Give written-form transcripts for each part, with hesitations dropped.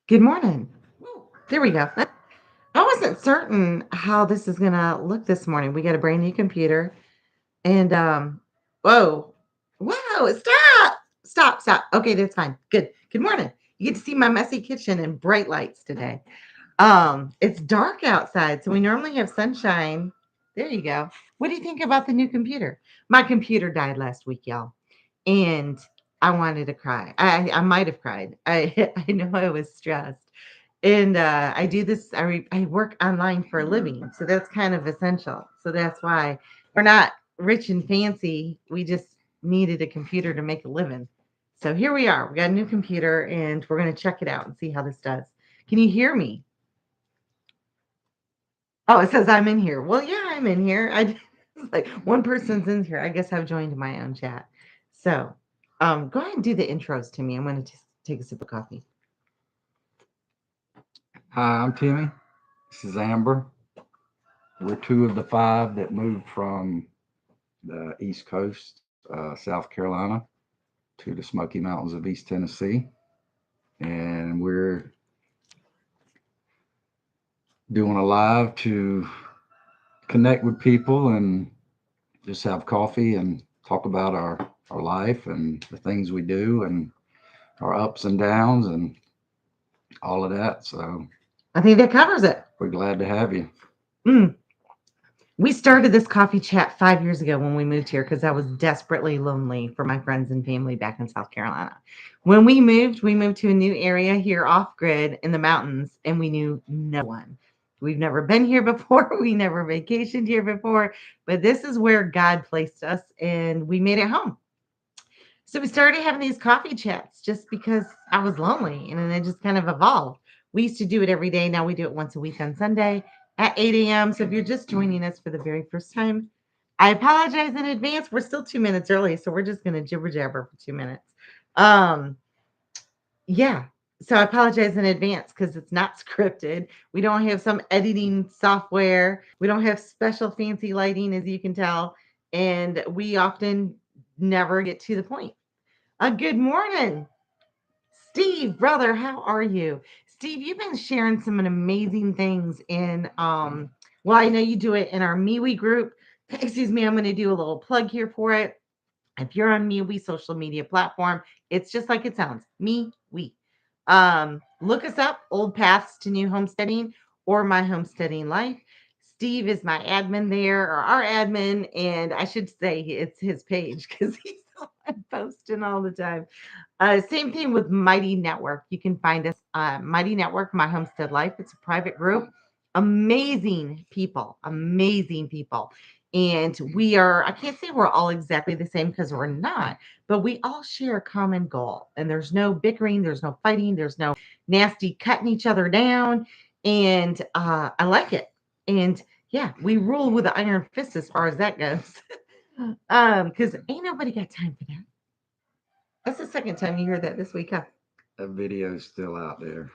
Good morning. There we go. I wasn't certain how this is gonna look this morning. We got a brand new computer and whoa. Whoa, stop. Okay, that's fine. Good. Good morning. You get to see my messy kitchen and bright lights today. It's dark outside, so we normally have sunshine. There you go. What do you think about the new computer? My computer died last week, y'all. And I wanted to cry. I might have cried. I know I was stressed. And I do this. I work online for a living, so that's kind of essential. So that's why we're not rich and fancy. We just needed a computer to make a living. So here we are. We got a new computer, and we're going to check it out and see how this does. Can you hear me? Oh, it says I'm in here. Well, yeah, I'm in here. Like one person's in here. I guess I've joined my own chat. So, go ahead and do the intros to me. I'm going to take a sip of coffee. Hi, I'm Timmy. This is Amber. We're two of the five that moved from the East Coast, South Carolina, to the Smoky Mountains of East Tennessee. And we're doing a live to connect with people and just have coffee and talk about our life and the things we do and our ups and downs and all of that. So I think that covers it. we're glad to have you. Mm. We started this coffee chat 5 years ago when we moved here because I was desperately lonely for my friends and family back in South Carolina. When we moved to a new area here off grid in the mountains, and we knew no one. We've never been here before. We never vacationed here before, but this is where God placed us, and we made it home. So we started having these coffee chats just because I was lonely, and then it just kind of evolved. We used to do it every day. Now we do it once a week on Sunday at 8 a.m. So if you're just joining us for the very first time, I apologize in advance. We're still 2 minutes early, so we're just going to jibber jabber for 2 minutes. Um, yeah. So I apologize in advance because it's not scripted. We don't have some editing software. We don't have special fancy lighting, as you can tell. And we often never get to the point. Good morning, Steve, brother. How are you? Steve, you've been sharing some amazing things in well, I know you do it in our MeWe group. Excuse me, I'm going to do a little plug here for it. If you're on MeWe social media platform, it's just like it sounds. MeWe. Look us up, Old Paths to New Homesteading or My Homesteading Life. Steve is my admin there, or our admin, and I should say it's his page because he's the one posting all the time. Same thing with Mighty Network. You can find us Mighty Network, My Homestead Life. It's a private group. Amazing people, amazing people. And we are, I can't say we're all exactly the same because we're not, but we all share a common goal. And there's no bickering, there's no fighting, there's no nasty cutting each other down. And I like it. And yeah, we rule with an iron fist as far as that goes. Because ain't nobody got time for that. That's the second time you heard that this week, huh? That video's still out there.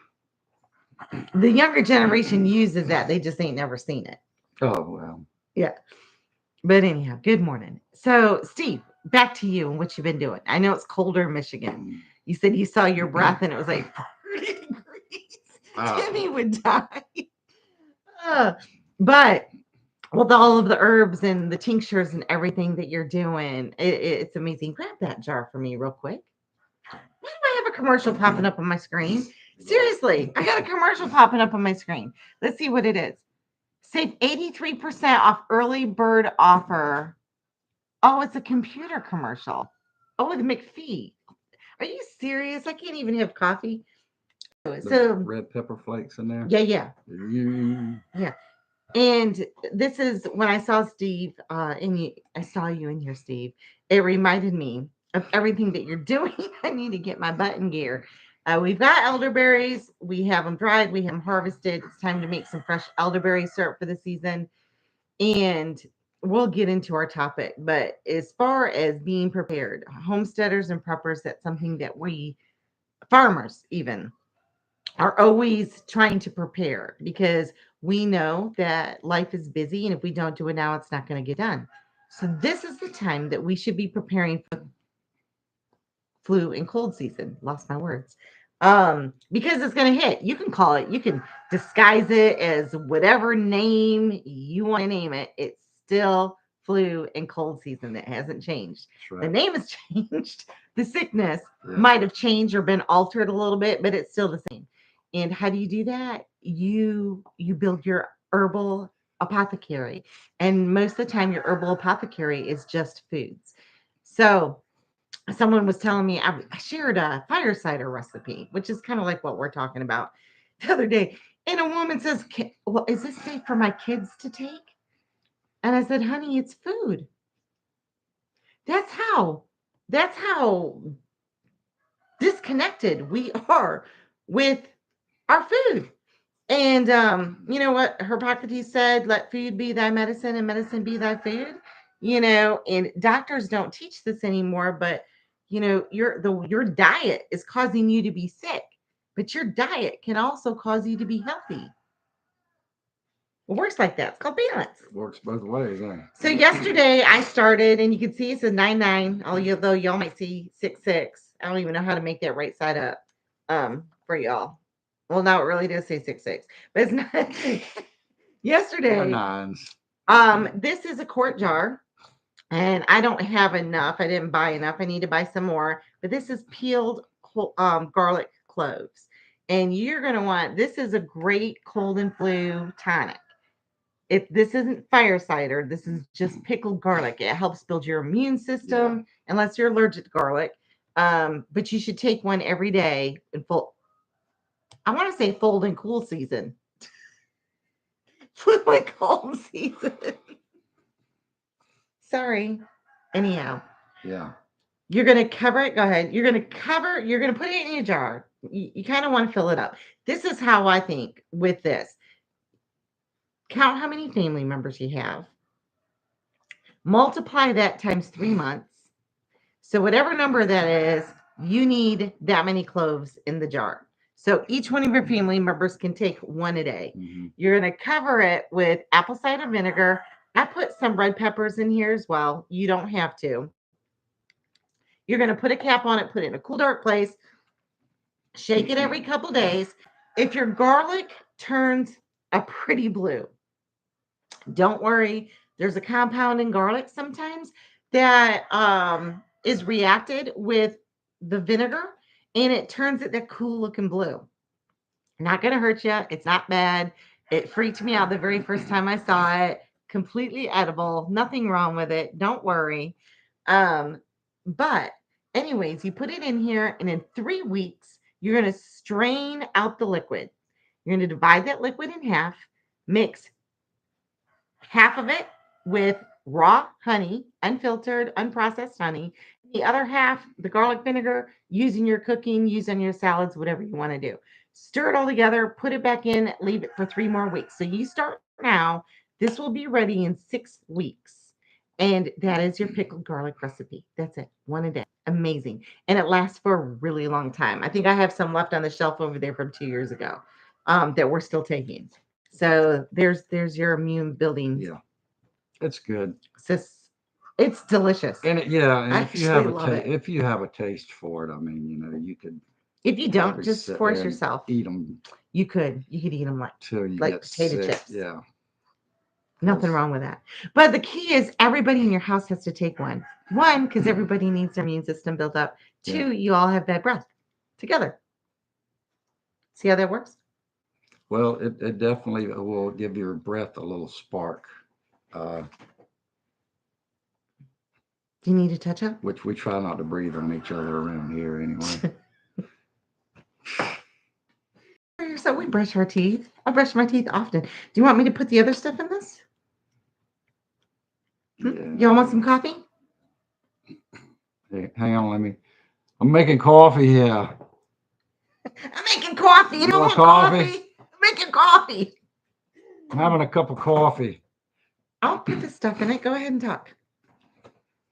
The younger generation uses that. They just ain't never seen it. Oh, well. Yeah. But anyhow, good morning. So, Steve, back to you and what you've been doing. I know it's colder in Michigan. You said you saw your breath and it was like 40 degrees. Wow. Timmy would die. Uh, but with all of the herbs and the tinctures and everything that you're doing, it's amazing. Grab that jar for me real quick. Why do I have a commercial popping up on my screen? Seriously, I got a commercial popping up on my screen. Let's see what it is. Save 83% off early bird offer. Oh, it's a computer commercial. Oh, with McPhee. Are you serious? I can't even have coffee. There's So, red pepper flakes in there. yeah. Mm. Yeah. And this is when I saw Steve, and I saw you in here, Steve. It reminded me of everything that you're doing. I need to get my button gear. We've got elderberries. We have them dried. We have them harvested. It's time to make some fresh elderberry syrup for the season. And we'll get into our topic. But as far as being prepared, homesteaders and preppers, that's something that we, farmers even, are always trying to prepare because we know that life is busy. And if we don't do it now, it's not going to get done. So, this is the time that we should be preparing for flu and cold season. Lost my words. Because it's going to hit. You can call it, you can disguise it as whatever name you want to name it. It's still flu and cold season. That hasn't changed. That's The right. name has changed. The sickness Yeah. might have changed or been altered a little bit, but it's still the same. And how do you do that? You build your herbal apothecary. And most of the time your herbal apothecary is just foods. So someone was telling me I shared a fire cider recipe, which is kind of like what we're talking about the other day. And a woman says, well, is this safe for my kids to take? And I said, honey, it's food. That's how, that's how disconnected we are with our food. And you know what Hippocrates said, let food be thy medicine and medicine be thy food. And doctors don't teach this anymore, but your diet is causing you to be sick, but your diet can also cause you to be healthy. It works like that. It's called balance. It works both ways, eh? So yesterday I started, and you can see it says 99, although y'all might see 66. I don't even know how to make that right side up for y'all. Well, no, it really does say 66, but it's not. They're Yesterday, nines. this is a quart jar, and I don't have enough. I didn't buy enough. I need to buy some more. But this is peeled garlic cloves, and you're gonna want. This is a great cold and flu tonic. If this isn't fire cider, this is just pickled garlic. It helps build your immune system, unless you're allergic to garlic. But you should take one every day in full. I want to say fold and cool season. Flu and cold season. Sorry. Anyhow, Yeah. you're gonna cover it. Go ahead. You're gonna put it in your jar. You kind of want to fill it up. This is how I think with this. Count how many family members you have. Multiply that times 3 months. So whatever number that is, you need that many cloves in the jar. So each one of your family members can take one a day. Mm-hmm. You're going to cover it with apple cider vinegar. I put some red peppers in here as well. You don't have to. You're going to put a cap on it, put it in a cool, dark place, shake it every couple days. If your garlic turns a pretty blue, don't worry. There's a compound in garlic sometimes that is reacted with the vinegar, and it turns it that cool looking blue. Not going to hurt you. It's not bad. It freaked me out the very first time I saw it. Completely edible. Nothing wrong with it. Don't worry. Um, but, anyways, you put it in here, and in 3 weeks, you're going to strain out the liquid. You're going to divide that liquid in half, mix half of it with raw honey, unfiltered, unprocessed honey. The other half, the garlic vinegar, use in your cooking, use on your salads, whatever you want to do. Stir it all together, put it back in, leave it for 3 more weeks. So you start now. This will be ready in 6 weeks. And that is your pickled garlic recipe. That's it. One a day. Amazing. And it lasts for a really long time. I think I have some left on the shelf over there from 2 years ago that we're still taking. So there's your immune building. Yeah. It's good. It's delicious. And and I if you have actually love it. if you have a taste for it, I mean, you could If you don't, probably just sit force there and yourself. eat them You could eat them till you like get potato sick. chips. Yeah. Nothing wrong with that. But the key is everybody in your house has to take one. One, because everybody needs their immune system built up. Yeah. Two, you all have bad breath together. See how that works? Well, it definitely will give your breath a little spark, uh, Do you need a touch up? which we try not to breathe on each other around here anyway. So we brush our teeth. I brush my teeth often. Do you want me to put the other stuff in this? Yeah. Y'all want some coffee? Hey, hang on, I'm making coffee here. I'm making coffee. You don't want want coffee? coffee? I'm making coffee. I'm having a cup of coffee. I'll put the stuff in it. Go ahead and talk.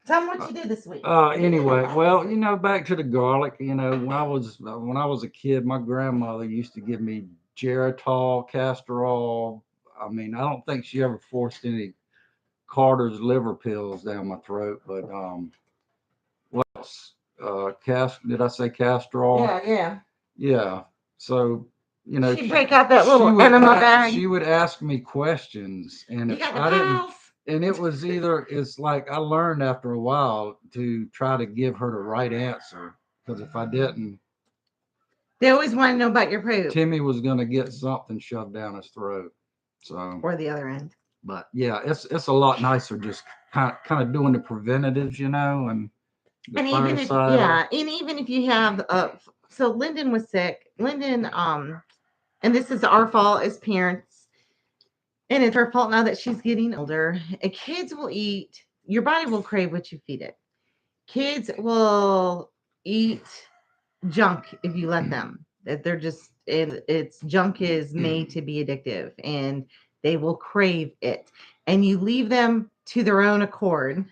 Tell them what you did this week. Anyway, well, back to the garlic. When I was a kid, my grandmother used to give me Geritol, castor oil. I mean, I don't think she ever forced any Carter's liver pills down my throat, but did I say Castrol? Yeah. Yeah. So, She'd break out that little enema bag. she would ask me questions, and You if got the I didn't, pulse. and it's like I learned after a while to try to give her the right answer, because if I didn't, They always want to know about your poop. Timmy was going to get something shoved down his throat. So, or the other end. but yeah, it's a lot nicer just kind of doing the preventatives, and the And even if fireside. and even if you have so Lyndon was sick. Lyndon and this is our fault as parents. And it's her fault now that she's getting older. And kids will eat, your body will crave what you feed it. Kids will eat junk if you let them. That they're just it's junk is made to be addictive and they will crave it. And you leave them to their own accord.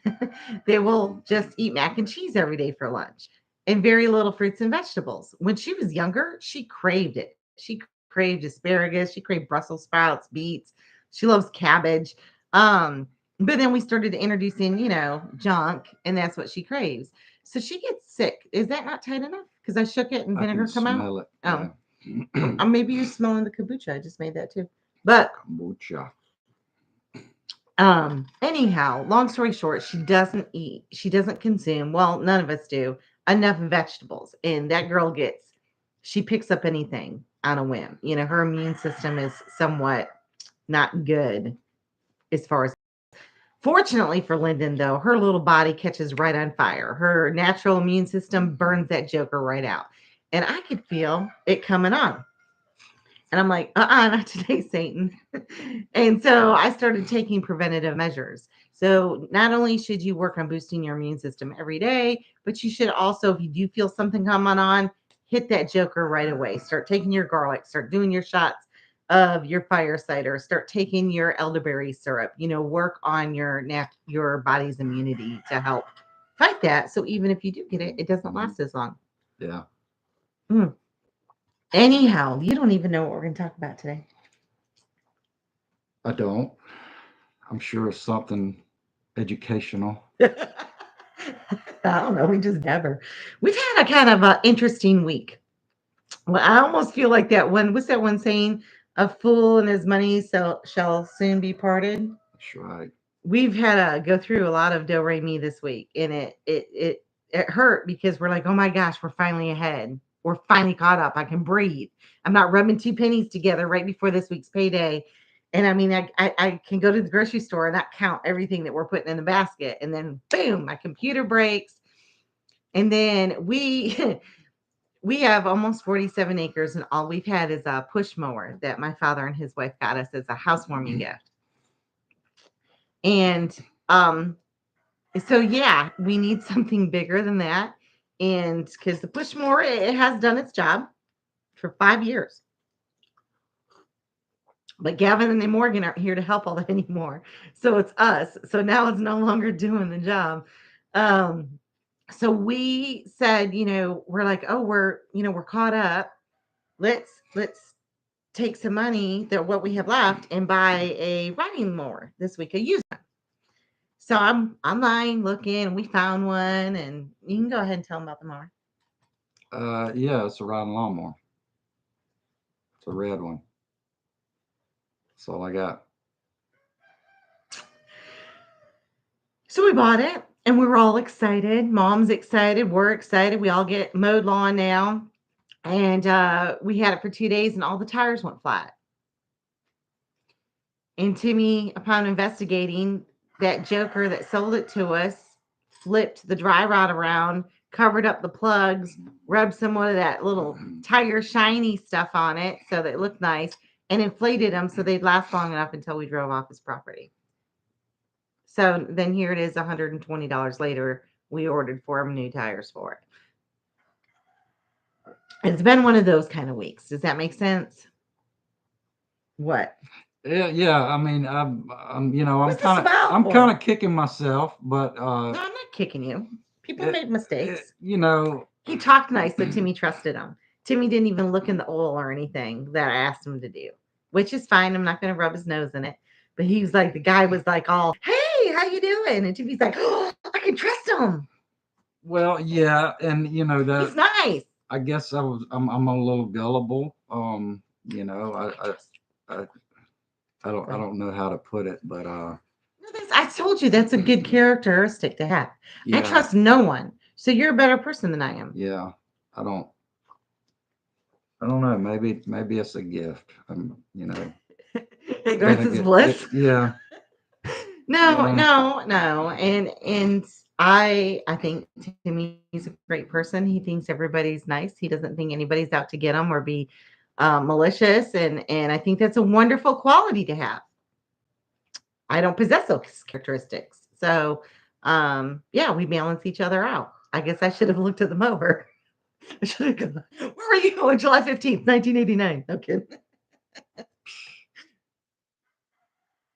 They will just eat mac and cheese every day for lunch and very little fruits and vegetables. When she was younger, she craved it. She craved asparagus, she craved Brussels sprouts, beets. She loves cabbage. Um, but then we started introducing, junk, and that's what she craves. So she gets sick. Is that not tight enough? Because I shook it and I vinegar can come out. smell it. Oh, Yeah. maybe you're smelling the kombucha. I just made that too. But Kombucha. anyhow, long story short, she doesn't eat. She doesn't consume. Well, none of us do enough vegetables, and that girl gets. She picks up anything on a whim. Her immune system is somewhat not good as far as. Fortunately for Lyndon, though, her little body catches right on fire. Her natural immune system burns that joker right out. And I could feel it coming on. And I'm like, not today, Satan. And so I started taking preventative measures. So not only should you work on boosting your immune system every day, but you should also, if you do feel something coming on, hit that joker right away. Start taking your garlic, start doing your shots of your fire cider, start taking your elderberry syrup, work on your body's immunity to help fight that. So even if you do get it, it doesn't last as long. Yeah. Mm. Anyhow, you don't even know what we're going to talk about today. I don't. I'm sure it's something educational. I don't know. We just never. We've had a kind of a interesting week. Well, I almost feel like that one. What's that one saying? A fool and his money shall soon be parted. That's right. We've had to go through a lot of do re mi this week, and it hurt because we're like, oh my gosh, we're finally ahead. We're finally caught up. I can breathe. I'm not rubbing two pennies together right before this week's payday. And I mean, I can go to the grocery store and not count everything that we're putting in the basket. And then boom, my computer breaks. And then we we have almost 47 acres, and all we've had is a push mower that my father and his wife got us as a housewarming gift. And so yeah, we need something bigger than that. And because the push mower, it has done its job for 5 years. But Gavin and Morgan aren't here to help all that anymore. So it's us. So now it's no longer doing the job. So we said, we're like, oh, we're caught up. Let's take some money that what we have left and buy a riding mower this week, a used one. So I'm online looking, we found one, and you can go ahead and tell them about the mower. Yeah, it's a riding lawnmower. It's a red one. That's all I got. So we bought it and we were all excited. Mom's excited. We're excited. We all get mowed lawn now. And we had it for 2 days and all the tires went flat. And Timmy, upon investigating, that joker that sold it to us flipped the dry rot around, covered up the plugs, rubbed some of that little tire shiny stuff on it so that it looked nice, and inflated them so they'd last long enough until we drove off his property. So then here it is, $120 later. We ordered 4 new tires for it. It's been one of those kind of weeks. Does that make sense? What? Yeah. I mean, I'm What's the smile I'm for? kind of kicking myself, but No, I'm not kicking you. People it- make mistakes. it, He talked nice, so Timmy trusted him. Timmy didn't even look in the oil or anything that I asked him to do, which is fine. I'm not going to rub his nose in it. But he was like, the guy was like, all, hey, how you doing? And Timmy's like, oh, I can trust him. Well, yeah, and you know He's that nice. I guess I'm a little gullible. You know, I I Right. don't know how to put it, but No, I told you that's a good characteristic to have. I yeah, trust no one. So you're a better person than I am. yeah. I don't I don't know. Maybe it's a gift. You know, then Ignorance is again, bliss. yeah, No, yeah, no, no. And I think Timmy's a great person. He thinks everybody's nice. He doesn't think anybody's out to get him or be malicious. And I think that's a wonderful quality to have. I don't possess those characteristics. So yeah, we balance each other out. I guess I should have looked at them over. I should have gone, where were you on July 15th, 1989? No kidding.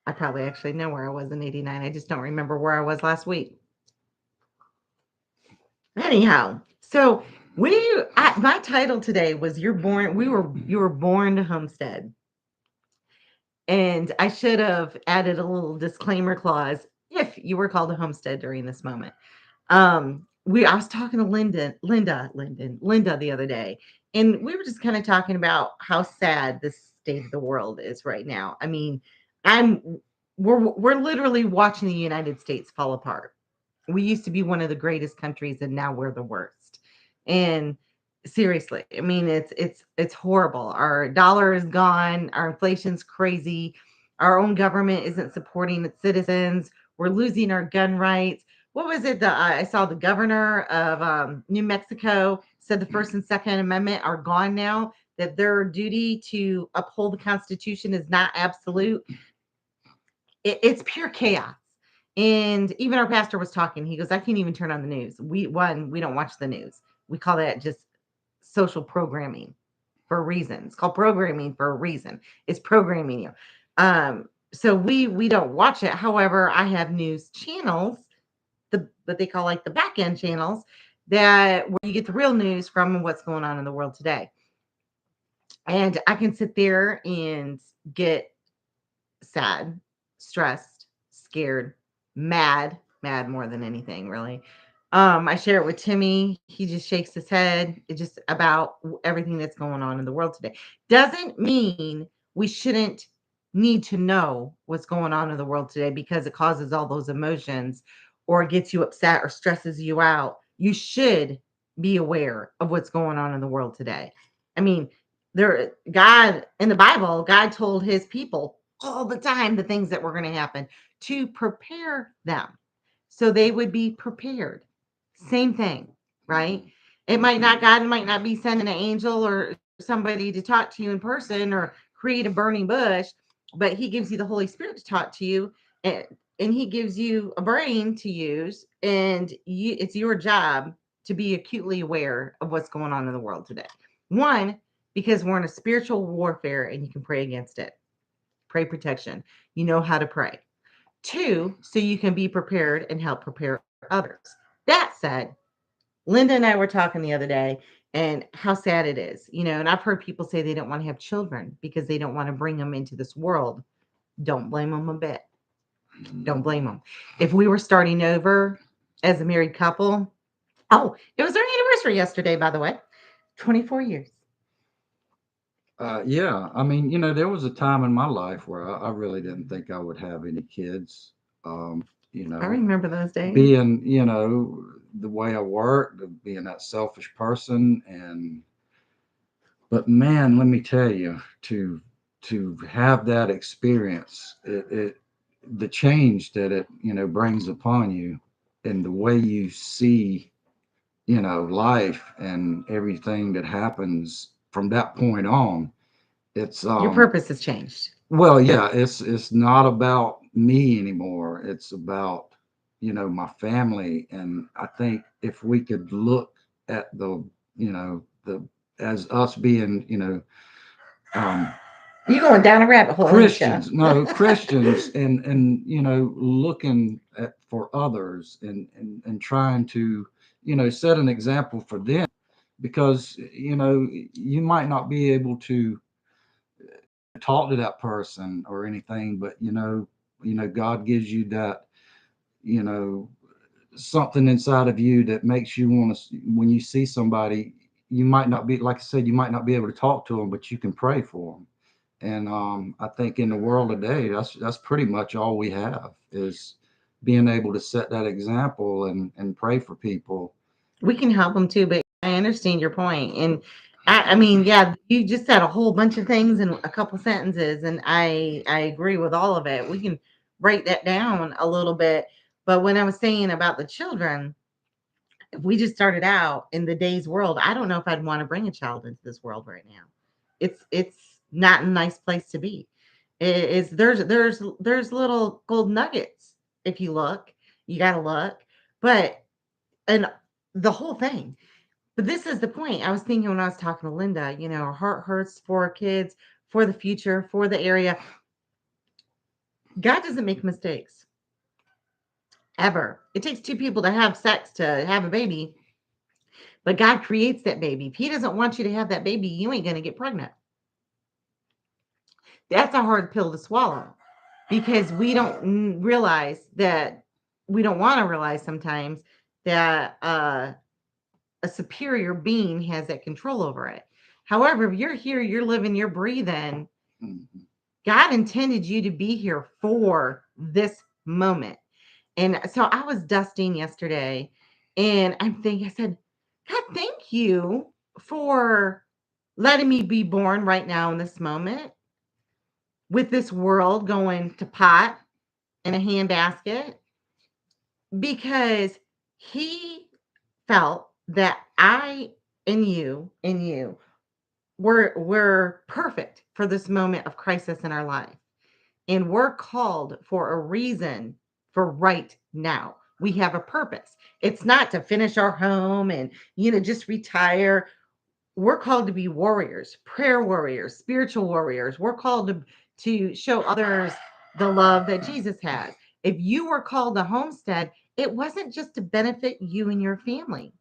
I probably actually know where I was in 89. I just don't remember where I was last week. Anyhow, so my title today was you're born you were born to homestead. And I should have added a little disclaimer clause if you were called a homestead during this moment. I was talking to Linda the other day, and we were just kind of talking about how sad this state of the world is right now. I mean, I'm we're literally watching the United States fall apart. We used to be one of the greatest countries, and now we're the worst. And seriously, I mean, it's horrible. Our dollar is gone. Our inflation's crazy. Our own government isn't supporting its citizens. We're losing our gun rights. What was it that I saw the governor of New Mexico said the First and Second Amendment are gone now, that their duty to uphold the Constitution is not absolute. It's pure chaos. And even our pastor was talking. He goes, I can't even turn on the news. We don't watch the news. We call that just social programming for a reason. It's called programming for a reason. It's programming you. So we don't watch it. However, I have news channels, what they call like the back end channels, that where you get the real news from and what's going on in the world today. And I can sit there and get sad, stressed, scared, mad more than anything, really. I share it with Timmy. He just shakes his head. It's just about everything that's going on in the world today. Doesn't mean we shouldn't need to know what's going on in the world today because it causes all those emotions or gets you upset or stresses you out. You should be aware of what's going on in the world today. I mean, God in the Bible, God told his people all the time the things that were going to happen to prepare them so they would be prepared. Same thing, right? God might not be sending an angel or somebody to talk to you in person or create a burning bush, but he gives you the Holy Spirit to talk to you, and, and he gives you a brain to use, and it's your job to be acutely aware of what's going on in the world today. One, because we're in a spiritual warfare and you can pray against it. Pray protection. You know how to pray. Two, so you can be prepared and help prepare others. That said, Linda and I were talking the other day and how sad it is, and I've heard people say they don't want to have children because they don't want to bring them into this world. Don't blame them a bit. Don't blame them. If we were starting over as a married couple, oh, it was our anniversary yesterday, by the way. 24 years. yeah. I mean, you know, there was a time in my life where I really didn't think I would have any kids. You I know, remember those days. being, you know, the way I worked, being that selfish person, and but man, let me tell you, to have that experience, it the change that it, you know, brings upon you, and the way you see, you know, life and everything that happens from that point on. It's Your purpose has changed. well, yeah, it's not about me anymore. It's about, you know, my family. And I think if we could look at the, you know, the as us being, you know, um, You're going down a rabbit hole, ain't ya? Christians, no, Christians, and you know, looking at for others, and trying to, you know, set an example for them, because you know, you might not be able to talk to that person or anything, but you know, God gives you that, you know, something inside of you that makes you want to, when you see somebody, you might not be, like I said, you might not be able to talk to them, but you can pray for them. And I think in the world today, that's pretty much all we have is being able to set that example and pray for people. We can help them too, but I understand your point. And I mean, yeah, you just said a whole bunch of things in a couple sentences, and I agree with all of it. We can break that down a little bit. But when I was saying about the children, if we just started out in the day's world, I don't know if I'd want to bring a child into this world right now. It's not a nice place to be. It's there's little gold nuggets if you look. You got to look, but and the whole thing. But this is the point. I was thinking when I was talking to Linda, our heart hurts for our kids, for the future, for the area. God doesn't make mistakes ever. It takes two people to have sex to have a baby, but God creates that baby. If He doesn't want you to have that baby, you ain't going to get pregnant. That's a hard pill to swallow because we don't realize that we don't want to realize sometimes that a superior being has that control over it. However, if you're here, you're living, you're breathing, Mhm. God intended you to be here for this moment. And so I was dusting yesterday and I said, God, thank you for letting me be born right now in this moment with this world going to pot in a handbasket because He felt that I and you we're perfect for this moment of crisis in our life. And we're called for a reason for right now. We have a purpose. It's not to finish our home and just retire. We're called to be warriors, prayer warriors, spiritual warriors. We're called to show others the love that Jesus has. If you were called to homestead, it wasn't just to benefit you and your family.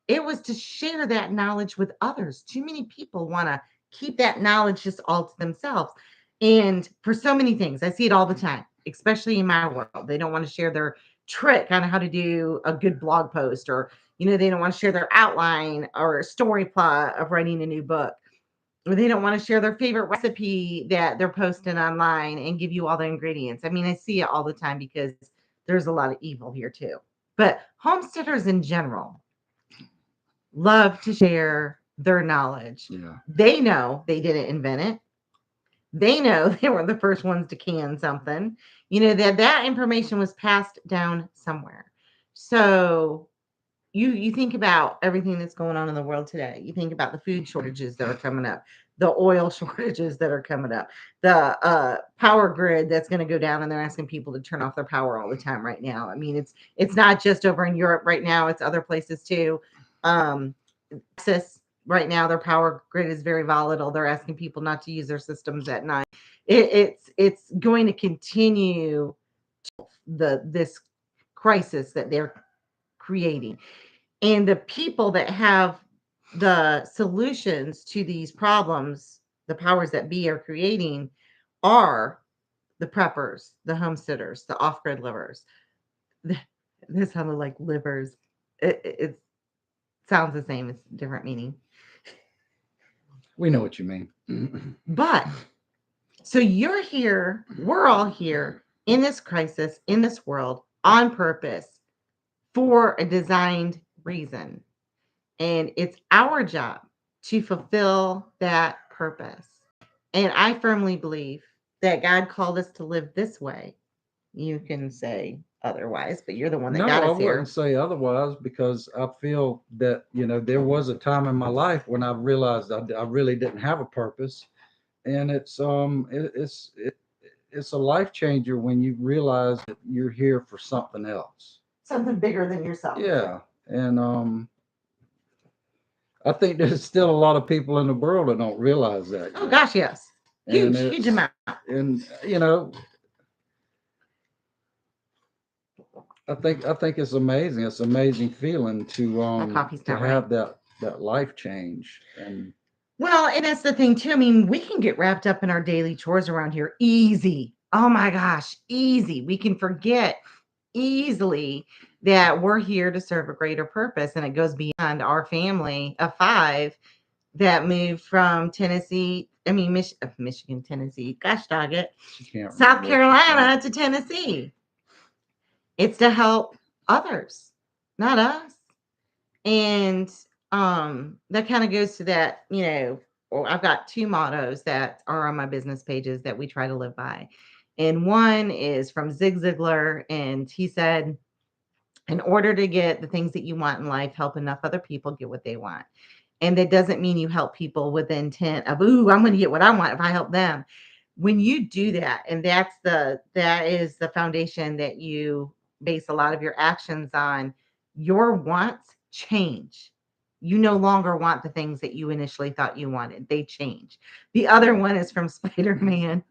It was to share that knowledge with others. Too many people want to keep that knowledge just all to themselves. And for so many things, I see it all the time, especially in my world. They don't want to share their trick on how to do a good blog post, or they don't want to share their outline or story plot of writing a new book. Or they don't want to share their favorite recipe that they're posting online and give you all the ingredients. I mean, I see it all the time because there's a lot of evil here too. But homesteaders in general love to share their knowledge. Yeah. They know they didn't invent it. They know they were the first ones to can something. That information was passed down somewhere. So you think about everything that's going on in the world today. You think about the food shortages that are coming up, the oil shortages that are coming up, the power grid that's going to go down, and they're asking people to turn off their power all the time right now. I mean, it's not just over in Europe right now; it's other places too. Texas right now, their power grid is very volatile. They're asking people not to use their systems at night. It's going to continue this crisis that they're creating. And the people that have the solutions to these problems, the powers that be are creating, are the preppers, the homesteaders, the off-grid livers. This sounded like livers. It sounds the same. It's different meaning. We know what you mean. But so you're here, we're all here in this crisis, in this world, on purpose, for a designed reason. And it's our job to fulfill that purpose. And I firmly believe that God called us to live this way. You can say otherwise, but you're the one that No, got I us wouldn't here. say otherwise because I feel that, there was a time in my life when I realized I really didn't have a purpose. And it's a life changer when you realize that you're here for something else. Something bigger than yourself. Yeah. And I think there's still a lot of people in the world that don't realize that Oh yet. gosh, yes. And Huge amount. and I think it's amazing. It's an amazing feeling My coffee's to not right. have that life change. And Well, and that's the thing too. I mean, we can get wrapped up in our daily chores around here easy. Oh my gosh, easy. We can forget easily that we're here to serve a greater purpose, and it goes beyond our family of 5 that moved from Tennessee, I mean, Michigan, Tennessee, gosh dog it, She can't South remember where she's from. Carolina to Tennessee. It's to help others, not us. And that kind of goes to that, I've got 2 mottos that are on my business pages that we try to live by. And one is from Zig Ziglar, and he said, in order to get the things that you want in life, help enough other people get what they want. And that doesn't mean you help people with the intent of, ooh, I'm going to get what I want if I help them. When you do that, and that is the foundation that you base a lot of your actions on, your wants change. You no longer want the things that you initially thought you wanted. They change. The other one is from Spider-Man.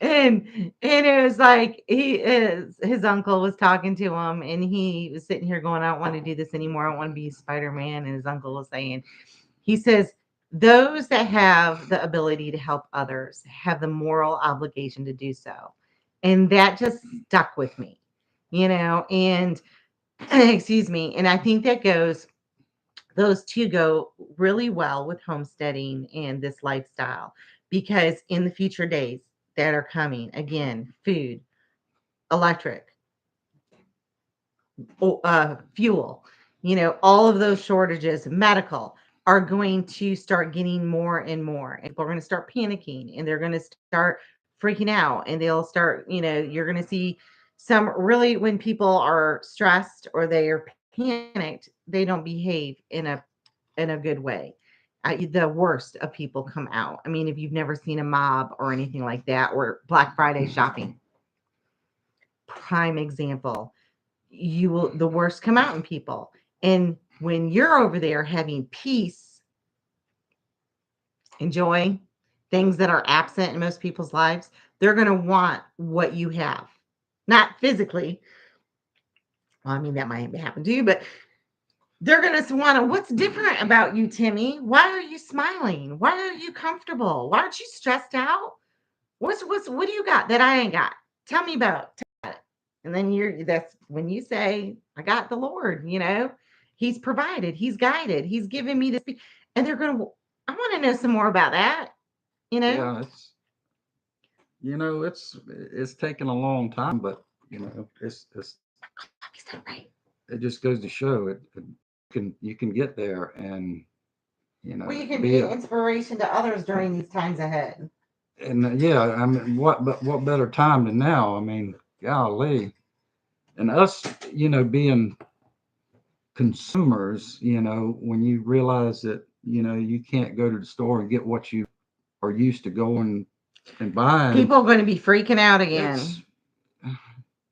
And it was like his uncle was talking to him, and he was sitting here going, I don't want to do this anymore. I don't want to be Spider-Man. And his uncle was saying, he says, those that have the ability to help others have the moral obligation to do so. And that just stuck with me, and excuse me. And I think those two go really well with homesteading and this lifestyle, because in the future days that are coming, again, food, electric, fuel, all of those shortages, medical, are going to start getting more and more. And people are going to start panicking, and they're going to start freaking out, and they'll start, you're going to see some really, when people are stressed or they are panicked, they don't behave in a good way. The worst of people come out. I mean, if you've never seen a mob or anything like that, or Black Friday shopping, prime example, the worst come out in people. And when you're over there having peace, enjoying things that are absent in most people's lives, they're going to want what you have. Not physically. Well, I mean, that might happen to you, but they're going to want to, what's different about you, Timmy? Why are you smiling? Why are you comfortable? Why aren't you stressed out? What do you got that I ain't got? Tell me about it. And then that's when you say, I got the Lord, He's provided, He's guided, He's given me this. And they're going to, I want to know some more about that, Yeah, it's taken a long time, but it's Is that right? it just goes to show you can get there, and Well, you can be be an a, inspiration to others during these times ahead. and yeah, I mean, what better time than now? I mean, golly, and us, being consumers, when you realize that you can't go to the store and get what you are used to going and buying. People are going to be freaking out again.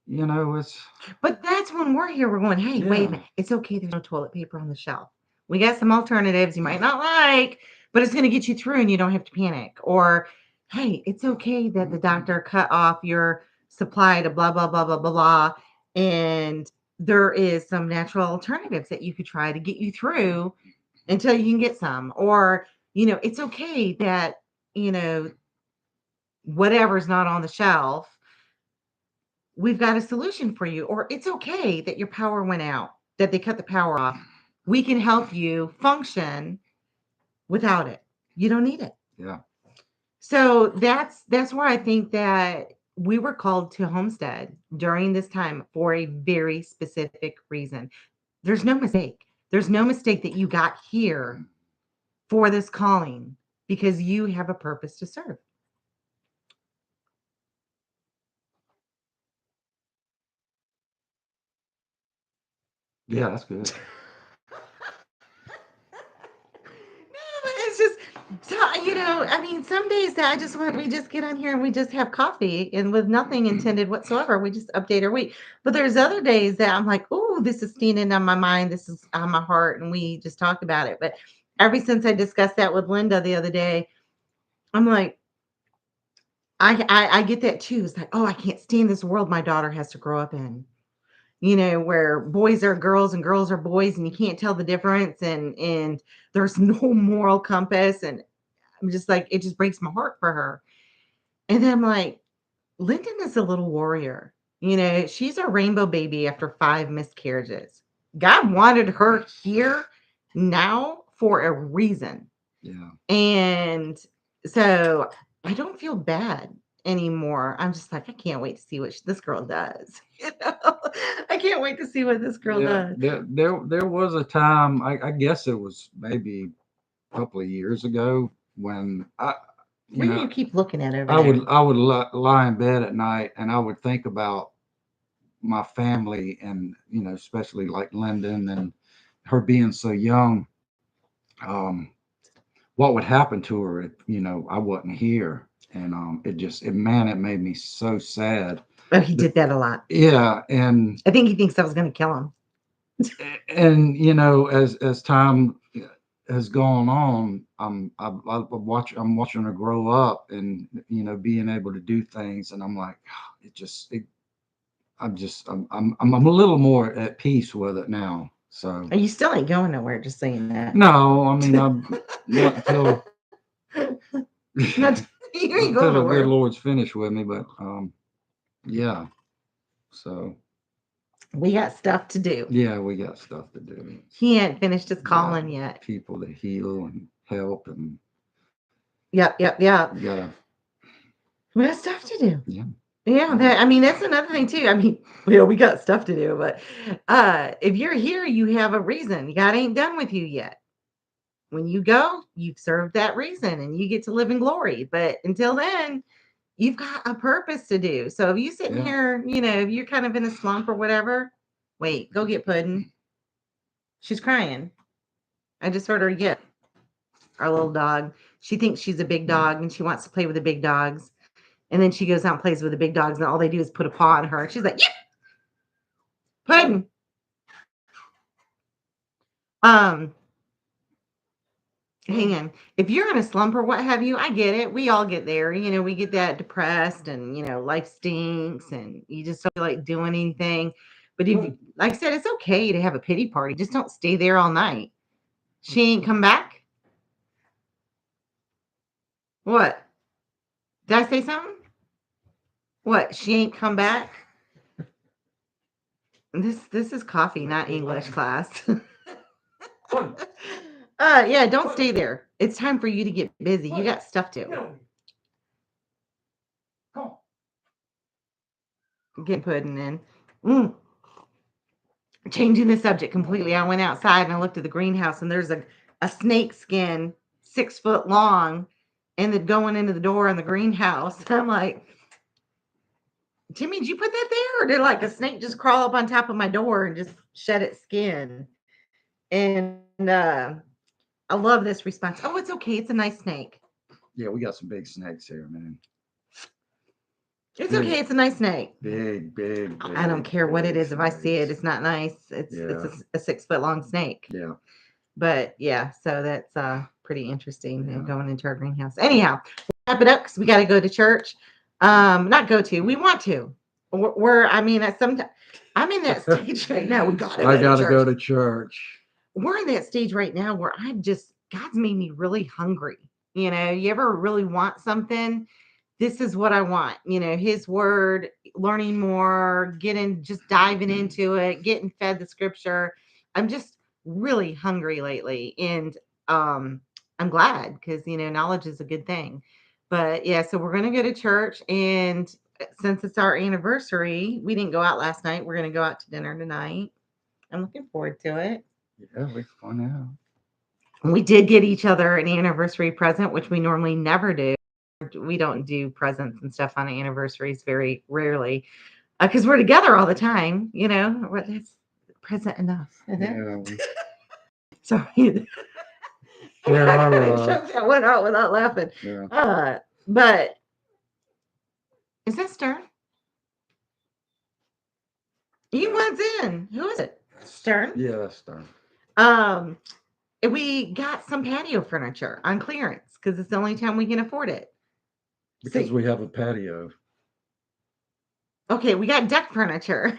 It's But that's when we're here. We're going, hey, wait a minute. It's okay. There's no toilet paper on the shelf. We got some alternatives you might not like, but it's going to get you through and you don't have to panic. Or, hey, it's okay that the doctor cut off your supply to blah, blah, blah, blah, blah, blah. And there is some natural alternatives that you could try to get you through until you can get some. Or, it's okay that, whatever's not on the shelf, we've got a solution for you. Or it's okay that your power went out, that they cut the power off. We can help you function without it. You don't need it. Yeah. So that's where I think that we were called to Homestead during this time for a very specific reason. There's no mistake. There's no mistake that you got here for this calling, because you have a purpose to serve. Yeah, that's good. No, it's just so, I mean, some days that we just get on here and we just have coffee, and with nothing intended whatsoever, we just update our week. But there's other days that I'm like, oh, this is standing on my mind, this is on my heart, and we just talk about it. But ever since I discussed that with Linda the other day, I'm like, I get that too. It's like, oh, I can't stand this world my daughter has to grow up in. Where boys are girls and girls are boys, and you can't tell the difference, and there's no moral compass, and I'm just like, it just breaks my heart for her. And then I'm like, Lyndon is a little warrior. You know, she's a rainbow baby after 5 miscarriages. God wanted her here now for a reason. Yeah. And so I don't feel bad anymore. I'm just like, I can't wait to see what this girl does. You know, I can't wait to see what this girl Yeah. does. There was a time, I guess it was maybe a couple of years ago when you What do know, you keep looking at over there? I would lie in bed at night and I would think about my family and, especially like Lyndon and her being so young. Um, what would happen to her if, I wasn't here? And it made me so sad. Oh, he did that a lot. Yeah, and I think he thinks I was going to kill him. as time has gone on, I'm watching her grow up and being able to do things, and I'm like, I'm a little more at peace with it now. So You still ain't going nowhere, just saying that. no, I mean I'm not until Not, you ain't until going the good nowhere. Lord's finished with me, but yeah. So We got stuff to do. yeah, we got stuff to do. He ain't finished his We calling got yet. people to heal and help, and Yep. we gotta, We got stuff to do. yeah. Yeah, I mean, that's another thing too. I mean, we got stuff to do, but if you're here, you have a reason. God ain't done with you yet. When you go, you've served that reason and you get to live in glory. But until then, you've got a purpose to do. So if you sitting Yeah. here, if you're kind of in a slump or whatever, wait, go get Puddin'. She's crying. I just heard her yip. Our little dog. She thinks she's a big dog and she wants to play with the big dogs. And then she goes out and plays with the big dogs, and all they do is put a paw on her. She's like, "Yep, Puddin'." Um, hang on. If you're in a slump or what have you, I get it. We all get there. We get that depressed, and life stinks, and you just don't feel like doing anything. But like I said, it's okay to have a pity party. Just don't stay there all night. She ain't come back. What? Did I say something? What? She ain't come back. This is coffee, not English class. Yeah, don't stay there. It's time for you to get busy. You got stuff to do. Get Puddin' in. Changing the subject completely. I went outside and I looked at the greenhouse, and there's a snake skin 6 foot long and then going into the door in the greenhouse. And I'm like, Jimmy, did you put that there? Or did like a snake just crawl up on top of my door and just shed its skin? And I love this response. Oh, it's okay. It's a nice snake. Yeah, we got some big snakes here, man. It's okay. It's a nice snake. Big. I don't care what it is. If I see it, snakes. it's not nice. It's a 6 foot long snake. Yeah. But yeah, so that's pretty interesting going into our greenhouse. Anyhow, wrap it up because we got to go to church. Not go to. We want to. I mean, at some time, I'm in that stage right now. We got to. I gotta go to church. We're in that stage right now where God's made me really hungry. You ever really want something? This is what I want. His word, learning more, just diving into it, getting fed the scripture. I'm just really hungry lately. And I'm glad because, knowledge is a good thing. But yeah, so we're going to go to church. And since it's our anniversary, we didn't go out last night. We're going to go out to dinner tonight. I'm looking forward to it. Yeah, we fun out. We did get each other an anniversary present, which we normally never do. We don't do presents and stuff on anniversaries very rarely because we're together all the time. That's present enough. Yeah. Sorry. That went out without laughing. Yeah. But is that Stern? You went in. Who is it? Stern? Yeah, that's Stern. We got some patio furniture on clearance because it's the only time we can afford it. Because we have a patio. Okay, we got deck furniture.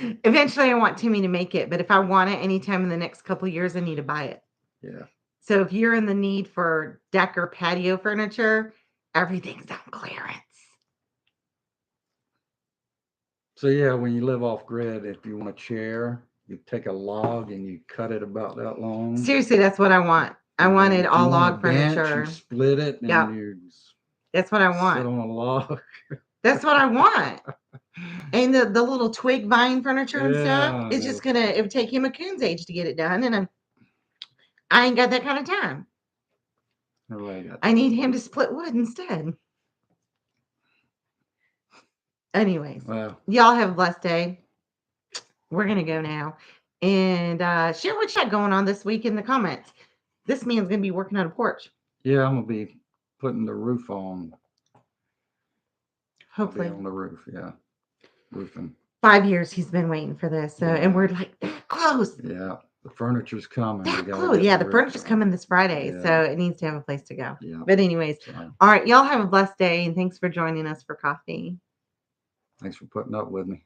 Eventually, I want Timmy to make it, but if I want it anytime in the next couple of years, I need to buy it. Yeah. So if you're in the need for deck or patio furniture, everything's on clearance. So yeah, when you live off grid, if you want a chair, you take a log and you cut it about that long. Seriously, that's what I want. I And then wanted if all you want log a bench, furniture. you split it and Yeah. you That's what I sit want. on a log. That's what I want. And the little twig vine furniture and stuff, it's just gonna, it would take him a coon's age to get it done, and I ain't got that kind of time. I need him to split wood instead. Anyways, Well, y'all have a blessed day. We're gonna go now and share what you got going on this week in the comments. This man's gonna be working on a porch. yeah, I'm gonna be putting the roof on. Hopefully I'll be on the roof. Yeah, roofing. 5 years he's been waiting for this. So, and we're like that close. Yeah, the furniture's coming. That close. Yeah, the furniture's coming this Friday, so it needs to have a place to go. Yeah. But anyways, all right, y'all have a blessed day, and thanks for joining us for coffee. Thanks for putting up with me.